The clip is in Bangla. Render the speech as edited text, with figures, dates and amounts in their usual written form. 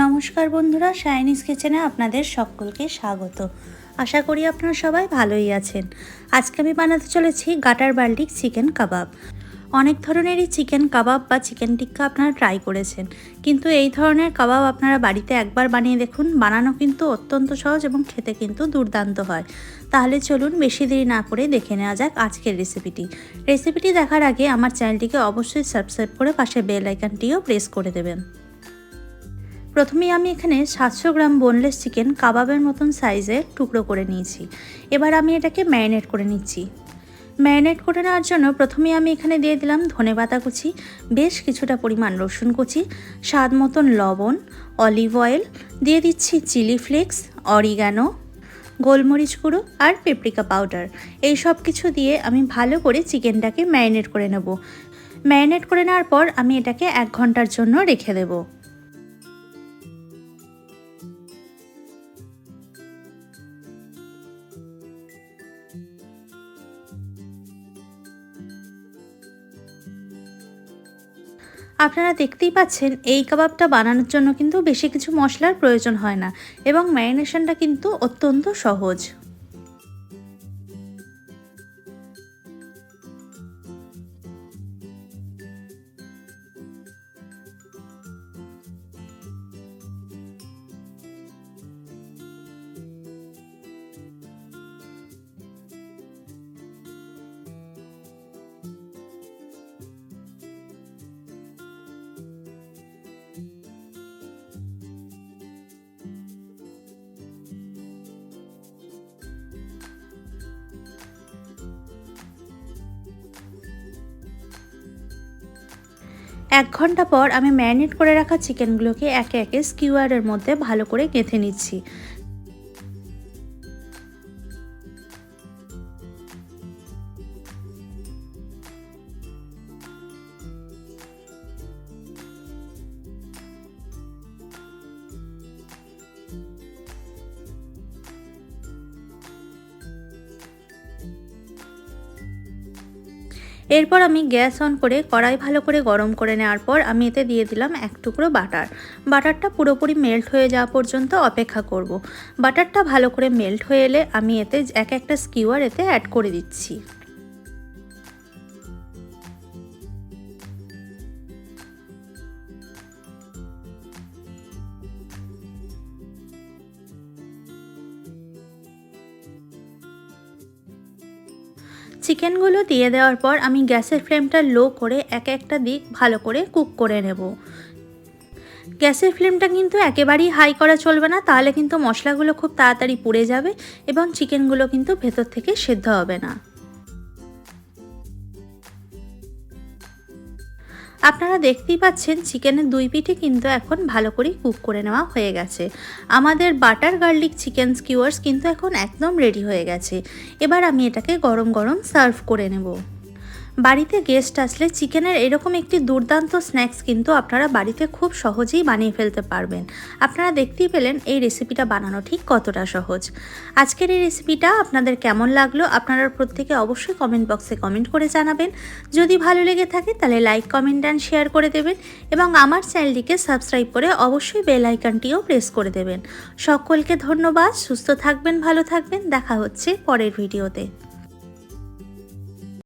নমস্কার বন্ধুরা, শাইনিজ কিচেনে আপনাদের সকলকে স্বাগত। আশা করি আপনারা সবাই ভালোই আছেন। আজকে আমি বানাতে চলেছি গাটার বার্লিক চিকেন কাবাব। অনেক ধরনেরই চিকেন কাবাব বা চিকেন টিক্কা আপনারা ট্রাই করেছেন, কিন্তু এই ধরনের কাবাব আপনারা বাড়িতে একবার বানিয়ে দেখুন। বানানো কিন্তু অত্যন্ত সহজ এবং খেতে কিন্তু দুর্দান্ত হয়। তাহলে চলুন বেশি দেরি না করে দেখে নেওয়া যাক আজকের রেসিপিটি দেখার আগে আমার চ্যানেলটিকে অবশ্যই সাবস্ক্রাইব করে পাশে বেল আইকনটিও প্রেস করে দেবেন। প্রথমেই আমি এখানে 700 গ্রাম বোনলেস চিকেন কাবাবের মতন সাইজের টুকরো করে নিয়েছি। এবার আমি এটাকে ম্যারিনেট করে নিচ্ছি। ম্যারিনেট করে নেওয়ার জন্য প্রথমেই আমি এখানে দিয়ে দিলাম ধনেপাতা কুচি, বেশ কিছুটা পরিমাণ রসুন কুচি, স্বাদ মতন লবণ, অলিভ অয়েল, দিয়ে দিচ্ছি চিলি ফ্লেক্স, অরিগানো, গোলমরিচ গুঁড়ো আর পেপরিকা পাউডার। এই সব কিছু দিয়ে আমি ভালো করে চিকেনটাকে ম্যারিনেট করে নেব। ম্যারিনেট করে নেওয়ার পর আমি এটাকে 1 ঘন্টার জন্য রেখে দেবো। আপনারা দেখতেই পাচ্ছেন এই কাবাবটা বানানোর জন্য কিন্তু বেশি কিছু মশলার প্রয়োজন হয় না এবং ম্যারিনেশনটা কিন্তু অত্যন্ত সহজ। এক ঘন্টা পর আমি ম্যারিনেট করে রাখা চিকেনগুলোকে একে একে স্কিওয়ারের মধ্যে ভালো করে গেঁথে নিচ্ছি। এরপর আমি গ্যাস অন করে কড়াই ভালো করে গরম করে নেওয়ার পর আমি এতে দিয়ে দিলাম 1 টুকরো বাটারটা পুরোপুরি মেল্ট হয়ে যাওয়া পর্যন্ত অপেক্ষা করব। বাটারটা ভালো করে মেল্ট হয়ে এলে আমি এতে একটা স্কিওয়ার এতে অ্যাড করে দিচ্ছি। চিকেনগুলো দিয়ে দেওয়ার পর আমি গ্যাসের ফ্লেমটা লো করে একটা দিক ভালো করে কুক করে নেব। গ্যাসের ফ্লেমটা কিন্তু একেবারেই হাই করা চলবে না, তাহলে কিন্তু মশলাগুলো খুব তাড়াতাড়ি পুড়ে যাবে এবং চিকেনগুলো কিন্তু ভেতর থেকে সেদ্ধ হবে না। আপনারা দেখতেই পাচ্ছেন চিকেনের দুই পিঠে কিন্তু এখন ভালো করে কুক করে নেওয়া হয়ে গেছে। আমাদের বাটার গার্লিক চিকেন স্কিওয়ার্স কিন্তু এখন একদম রেডি হয়ে গেছে। এবার আমি এটাকে গরম গরম সার্ভ করে নেব। বাড়িতে গেস্ট আসলে চিকেনের এরকম একটি দুর্দান্ত স্ন্যাক্স কিন্তু আপনারা বাড়িতে খুব সহজেই বানিয়ে ফেলতে পারবেন। আপনারা দেখতেই পেলেন এই রেসিপিটা বানানো ঠিক কতটা সহজ। আজকের এই রেসিপিটা আপনাদের কেমন লাগলো আপনারা প্রত্যেকে অবশ্যই কমেন্ট বক্সে কমেন্ট করে জানাবেন। যদি ভালো লেগে থাকে তাহলে লাইক, কমেন্ট অ্যান্ড শেয়ার করে দেবেন এবং আমার চ্যানেলটিকে সাবস্ক্রাইব করে অবশ্যই বেল আইকনটিও প্রেস করে দেবেন। সকলকে ধন্যবাদ। সুস্থ থাকবেন, ভালো থাকবেন। দেখা হচ্ছে পরের ভিডিওতে।